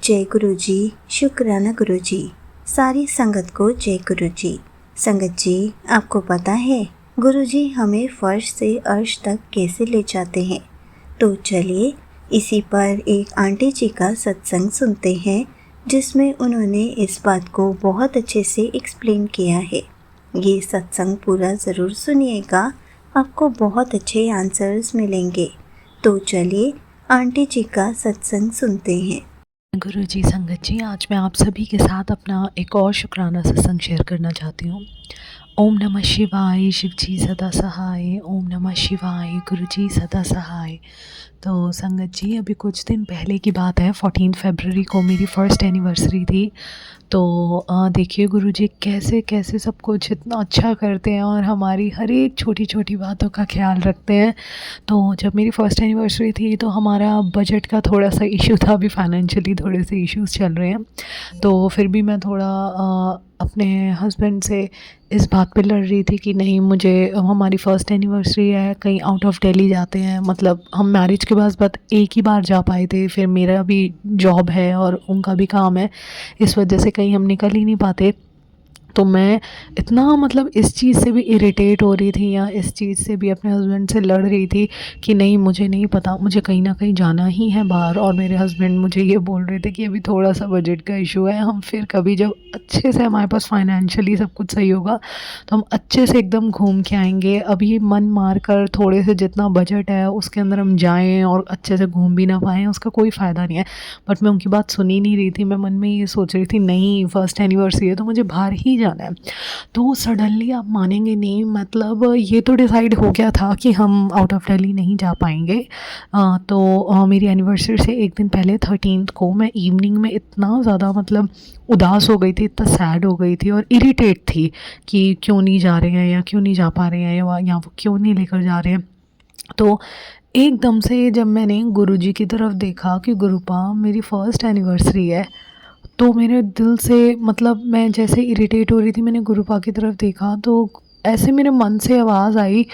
जय गुरु जी, शुक्राना गुरु जी। सारी संगत को जय गुरु जी। संगत जी, आपको पता है गुरु जी हमें फर्श से अर्श तक कैसे ले जाते हैं? तो चलिए इसी पर एक आंटी जी का सत्संग सुनते हैं, जिसमें उन्होंने इस बात को बहुत अच्छे से एक्सप्लेन किया है। ये सत्संग पूरा ज़रूर सुनिएगा, आपको बहुत अच्छे आंसर्स मिलेंगे। तो चलिए आंटी जी का सत्संग सुनते हैं। गुरु जी, संगत जी, आज मैं आप सभी के साथ अपना एक और शुक्राना सत्संग शेयर करना चाहती हूँ। ओम नमः शिवाय, शिव जी सदा सहाय। ओम नमः शिवाय, गुरु जी सदा सहाय। तो संगत जी, अभी कुछ दिन पहले की बात है, 14 फरवरी को मेरी फ़र्स्ट एनिवर्सरी थी। तो देखिए गुरु जी कैसे कैसे सब कुछ इतना अच्छा करते हैं और हमारी हर एक छोटी छोटी बातों का ख्याल रखते हैं। तो जब मेरी फ़र्स्ट एनिवर्सरी थी तो हमारा बजट का थोड़ा सा इशू था, अभी फाइनेंशियली थोड़े से इश्यूज़ चल रहे हैं। तो फिर भी मैं थोड़ा अपने हस्बैंड से इस बात पे लड़ रही थी कि नहीं, मुझे हमारी फ़र्स्ट एनिवर्सरी है, कहीं आउट ऑफ दिल्ली जाते हैं। मतलब हम मैरिज के बाद बस एक ही बार जा पाए थे, फिर मेरा भी जॉब है और उनका भी काम है, इस वजह से कहीं हम निकल ही नहीं पाते। तो मैं इतना मतलब इस चीज़ से भी इरिटेट हो रही थी या इस चीज़ से भी अपने हस्बैंड से लड़ रही थी कि नहीं, मुझे नहीं पता, मुझे कहीं ना कहीं जाना ही है बाहर। और मेरे हस्बैंड मुझे ये बोल रहे थे कि अभी थोड़ा सा बजट का इशू है, हम फिर कभी जब अच्छे से हमारे पास फाइनेंशियली सब कुछ सही होगा तो हम अच्छे से एकदम घूम के आएंगे। अभी मन मार कर थोड़े से जितना बजट है उसके अंदर हम जाएँ और अच्छे से घूम भी ना पाएँ, उसका कोई फ़ायदा नहीं है। बट मैं उनकी बात सुन ही नहीं रही थी। मैं मन में ये सोच रही थी नहीं, फ़र्स्ट एनिवर्सरी है तो मुझे बाहर ही जाना है। तो सडनली आप मानेंगे नहीं, मतलब ये तो डिसाइड हो गया था कि हम आउट ऑफ दिल्ली नहीं जा पाएंगे। मेरी एनिवर्सरी से एक दिन पहले 13th को मैं इवनिंग में इतना ज़्यादा मतलब उदास हो गई थी, इतना सैड हो गई थी और इरिटेट थी कि क्यों नहीं जा रहे हैं या क्यों नहीं जा पा रहे हैं या वो क्यों नहीं लेकर जा रहे हैं। तो एकदम से जब मैंने गुरुजी की तरफ देखा कि गुरुपा मेरी फ़र्स्ट एनिवर्सरी है, तो मेरे दिल से मतलब मैं जैसे इरिटेट हो रही थी, मैंने गुरुपा की तरफ देखा तो ऐसे मेरे मन से आवाज़ आई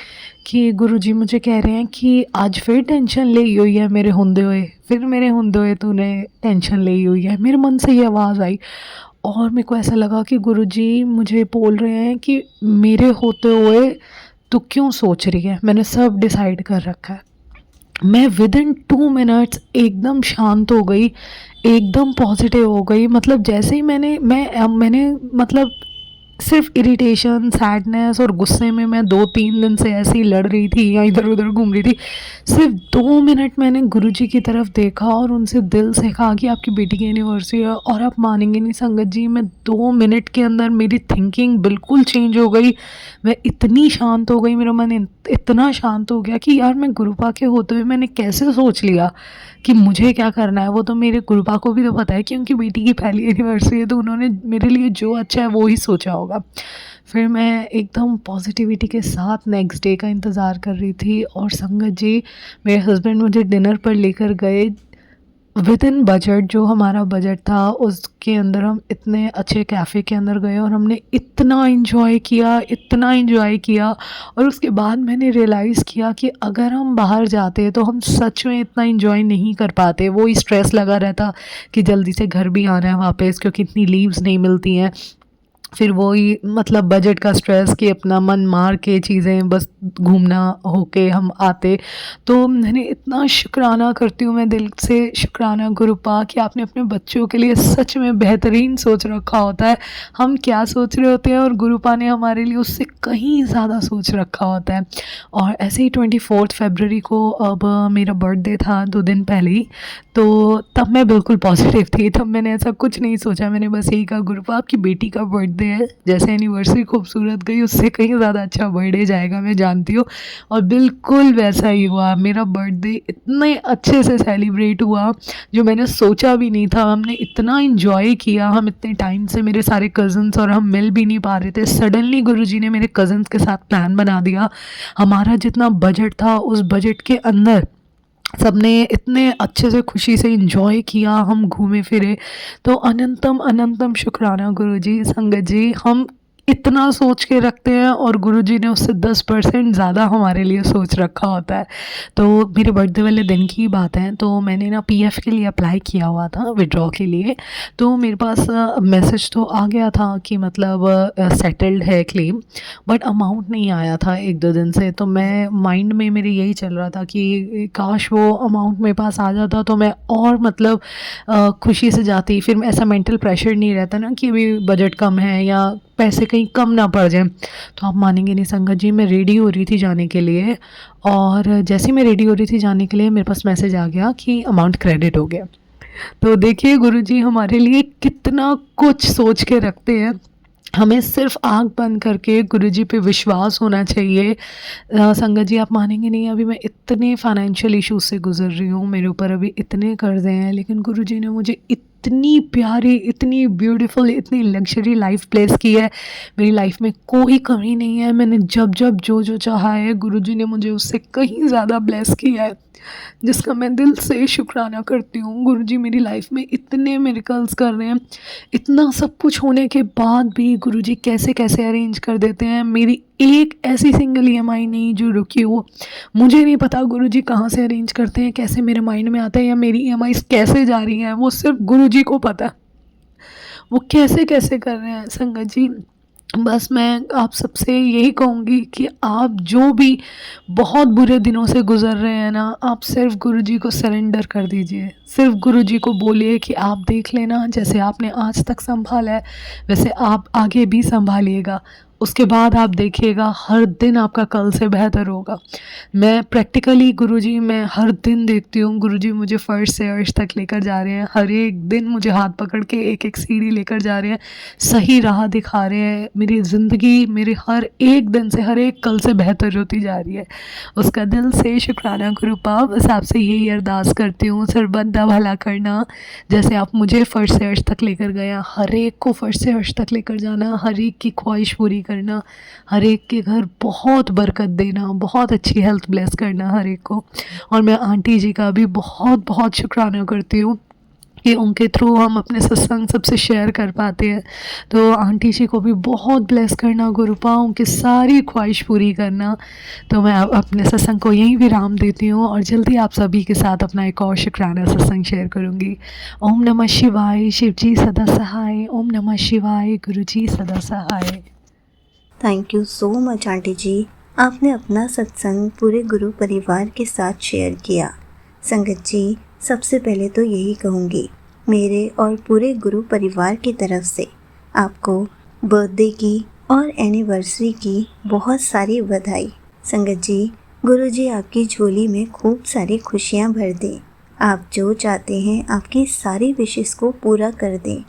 कि गुरुजी मुझे कह रहे हैं कि आज फिर टेंशन ले हुई है मेरे होंदे हुए, फिर मेरे होंदे हुए तूने टेंशन ले हुई है। मेरे मन से ये आवाज़ आई और मेरे को ऐसा लगा कि गुरुजी मुझे बोल रहे हैं कि मेरे होते हुए तू क्यों सोच रही है, मैंने सब डिसाइड कर रखा है। मैं विदिन 2 मिनट्स एकदम शांत हो गई, एकदम पॉजिटिव हो गई। मतलब जैसे ही मैंने मतलब सिर्फ इरिटेशन, सैडनेस और गुस्से में मैं 2-3 दिन से ऐसे ही लड़ रही थी या इधर उधर घूम रही थी। सिर्फ 2 मिनट मैंने गुरुजी की तरफ देखा और उनसे दिल से कहा कि आपकी बेटी की एनिवर्सरी है, और आप मानेंगे नहीं संगत जी, मैं 2 मिनट के अंदर मेरी थिंकिंग बिल्कुल चेंज हो गई। मैं इतनी शांत हो गई, मेरा मन इतना शांत हो गया कि यार मैं गुरुपा के होते हुए मैंने कैसे सोच लिया कि मुझे क्या करना है। वो तो मेरे गुरुपा को भी तो पता है कि उनकी बेटी की पहली एनिवर्सरी है, तो उन्होंने मेरे लिए जो अच्छा है वो ही सोचा होगा। फिर मैं एकदम पॉजिटिविटी के साथ नेक्स्ट डे का इंतज़ार कर रही थी और संगत जी मेरे हस्बैंड मुझे डिनर पर लेकर गए विद इन बजट। जो हमारा बजट था उसके अंदर हम इतने अच्छे कैफ़े के अंदर गए और हमने इतना इन्जॉय किया, इतना इन्जॉय किया। और उसके बाद मैंने रियलाइज़ किया कि अगर हम बाहर जाते तो हम सच में इतना इन्जॉय नहीं कर पाते। वो ही स्ट्रेस लगा रहता कि जल्दी से घर भी आना है वापस, क्योंकि इतनी लीव्स नहीं मिलती हैं। फिर वही मतलब बजट का स्ट्रेस कि अपना मन मार के चीज़ें बस घूमना होके हम आते। तो मैंने इतना शुक्राना करती हूँ मैं दिल से, शुक्राना गुरुपा कि आपने अपने बच्चों के लिए सच में बेहतरीन सोच रखा होता है। हम क्या सोच रहे होते हैं और गुरुपा ने हमारे लिए उससे कहीं ज़्यादा सोच रखा होता है। और ऐसे ही 24 फरवरी को अब मेरा बर्थडे था 2 दिन पहले ही, तो तब मैं बिल्कुल पॉजिटिव थी। तब मैंने ऐसा कुछ नहीं सोचा, मैंने बस यही कहा गुरुपा आपकी बेटी का बर्थडे है, जैसे एनिवर्सरी खूबसूरत गई उससे कहीं ज़्यादा अच्छा बर्थडे जाएगा, मैं जानती हूँ। और बिल्कुल वैसा ही हुआ, मेरा बर्थडे इतने अच्छे से सेलिब्रेट हुआ जो मैंने सोचा भी नहीं था। हमने इतना इन्जॉय किया, हम इतने टाइम से मेरे सारे कज़न्स और हम मिल भी नहीं पा रहे थे। सडनली गुरुजी ने मेरे कज़न्स के साथ प्लान बना दिया। हमारा जितना बजट था उस बजट के अंदर सबने इतने अच्छे से खुशी से एंजॉय किया, हम घूमे फिरे। तो अनंतम अनंतम शुक्राना गुरुजी। संगत जी, हम इतना सोच के रखते हैं और गुरुजी ने उससे 10% ज़्यादा हमारे लिए सोच रखा होता है। तो मेरे बर्थडे वाले दिन की बात है, तो मैंने ना पीएफ के लिए अप्लाई किया हुआ था विथड्रॉ के लिए। तो मेरे पास मैसेज तो आ गया था कि मतलब सेटल्ड है क्लेम, बट अमाउंट नहीं आया था 1-2 दिन से। तो मैं माइंड में मेरे यही चल रहा था कि काश वो अमाउंट मेरे पास आ जाता तो मैं और मतलब खुशी से जाती। फिर ऐसा मेंटल प्रेशर नहीं रहता ना कि अभी बजट कम है या पैसे कहीं कम ना पड़ जाएँ। तो आप मानेंगे नहीं संगत जी, मैं रेडी हो रही थी जाने के लिए, और जैसे ही मैं रेडी हो रही थी जाने के लिए मेरे पास मैसेज आ गया कि अमाउंट क्रेडिट हो गया। तो देखिए गुरुजी हमारे लिए कितना कुछ सोच के रखते हैं। हमें सिर्फ़ आँख बंद करके गुरुजी पे विश्वास होना चाहिए। संगत जी आप मानेंगे नहीं, अभी मैं इतने फाइनेंशियल इश्यूज़ से गुज़र रही हूँ, मेरे ऊपर अभी इतने कर्ज़े हैं, लेकिन गुरुजी ने मुझे इतनी प्यारी, इतनी ब्यूटीफुल, इतनी लग्ज़री लाइफ़ ब्लेस की है। मेरी लाइफ़ में कोई कमी नहीं है। मैंने जब-जब, जो-जो चाहा है, गुरुजी ने मुझे उससे कहीं ज़्यादा ब्लेस किया है, जिसका मैं दिल से शुक्राना करती हूँ। गुरुजी मेरी लाइफ़ में इतने मिरेकल्स कर रहे हैं। इतना सब कुछ होने के बाद भी गुरुजी कैसे-कैसे अरेंज कर देते हैं। मेरी एक ऐसी सिंगल ईएमआई नहीं जो रुकी हो। मुझे नहीं पता गुरुजी कहाँ से अरेंज करते हैं, कैसे मेरे माइंड में आता है या मेरी ईएमआईज़ कैसे जा रही हैं, वो सिर्फ़ गुरुजी को पता है। वो कैसे-कैसे कर रहे हैं संगत जी। बस मैं आप सबसे यही कहूँगी कि आप जो भी बहुत बुरे दिनों से गुज़र रहे हैं ना, आप सिर्फ़ गुरुजी को सरेंडर कर दीजिए। सिर्फ़ गुरुजी को बोलिए कि आप देख लेना, जैसे आपने आज तक सँभाला है, वैसे आप आगे भी सँभालिएगा। उसके बाद आप देखिएगा हर दिन आपका कल से बेहतर होगा। मैं प्रैक्टिकली गुरुजी मैं हर दिन देखती हूँ गुरुजी मुझे फ़र्श से अर्श तक लेकर जा रहे हैं। हर एक दिन मुझे हाथ पकड़ के एक-एक सीढ़ी लेकर जा रहे हैं, सही राह दिखा रहे हैं। मेरी ज़िंदगी मेरे हर एक दिन से, हर एक कल से बेहतर होती जा रही है। उसका दिल से शुक्राना गुरुपा। बस आपसे यही अरदास करती हूँ, सरबत दा भला करना। जैसे आप मुझे फ़र्श से अर्श तक लेकर गए हैं, हर एक को फ़र्श से अर्श तक लेकर जाना, हर एक की ख्वाहिश पूरी करना, हर एक के घर बहुत बरकत देना, बहुत अच्छी हेल्थ ब्लेस करना हर एक को। और मैं आंटी जी का भी बहुत-बहुत शुक्राना करती हूँ कि उनके थ्रू हम अपने सत्संग सबसे शेयर कर पाते हैं। तो आंटी जी को भी बहुत ब्लेस करना गुरुपा, उनकी सारी ख्वाहिश पूरी करना। तो मैं अब अपने सत्संग को यहीं विराम देती हूँ और जल्दी आप सभी के साथ अपना एक और शुक्राना सत्संग शेयर करूँगी। ओम नमः शिवाय, शिव जी सदा सहाय। ओम नमः शिवाय, गुरु जी सदा सहाय। Thank you so much aunty जी, आपने अपना सत्संग पूरे गुरु परिवार के साथ शेयर किया। संगत जी, सबसे पहले तो यही कहूँगी, मेरे और पूरे गुरु परिवार की तरफ से आपको बर्थडे की और एनिवर्सरी की बहुत सारी बधाई। संगत जी, गुरु जी आपकी झोली में खूब सारी खुशियाँ भर दें। आप जो चाहते हैं आपकी सारी विशेस को पूरा कर दें।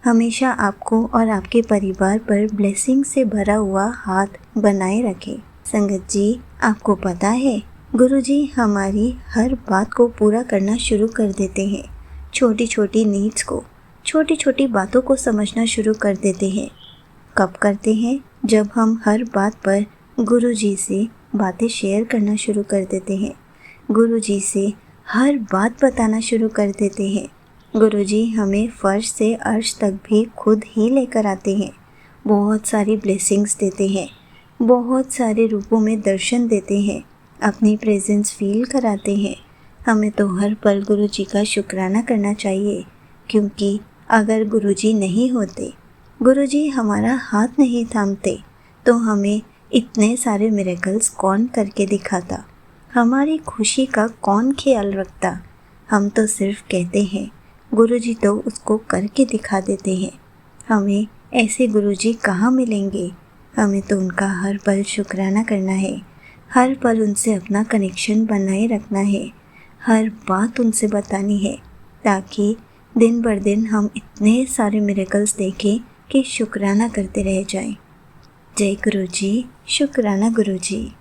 हमेशा आपको और आपके परिवार पर ब्लेसिंग से भरा हुआ हाथ बनाए रखें। संगत जी, आपको पता है गुरुजी हमारी हर बात को पूरा करना शुरू कर देते हैं। छोटी छोटी नीड्स को, छोटी छोटी बातों को समझना शुरू कर देते हैं। कब करते हैं? जब हम हर बात पर गुरुजी से बातें शेयर करना शुरू कर देते हैं, गुरुजी से हर बात बताना शुरू कर देते हैं। गुरुजी हमें फर्श से अर्श तक भी खुद ही लेकर आते हैं। बहुत सारी ब्लेसिंग्स देते हैं, बहुत सारे रूपों में दर्शन देते हैं, अपनी प्रेजेंस फील कराते हैं। हमें तो हर पल गुरुजी का शुक्राना करना चाहिए, क्योंकि अगर गुरुजी नहीं होते, गुरुजी हमारा हाथ नहीं थामते, तो हमें इतने सारे मिरेकल्स कौन करके दिखाता, हमारी खुशी का कौन ख्याल रखता। हम तो सिर्फ कहते हैं, गुरुजी तो उसको करके दिखा देते हैं। हमें ऐसे गुरुजी कहाँ मिलेंगे? हमें तो उनका हर पल शुक्राना करना है, हर पल उनसे अपना कनेक्शन बनाए रखना है, हर बात उनसे बतानी है, ताकि दिन बर दिन हम इतने सारे मिरेकल्स देखें कि शुक्राना करते रह जाएं। जय गुरुजी, शुक्राना गुरुजी।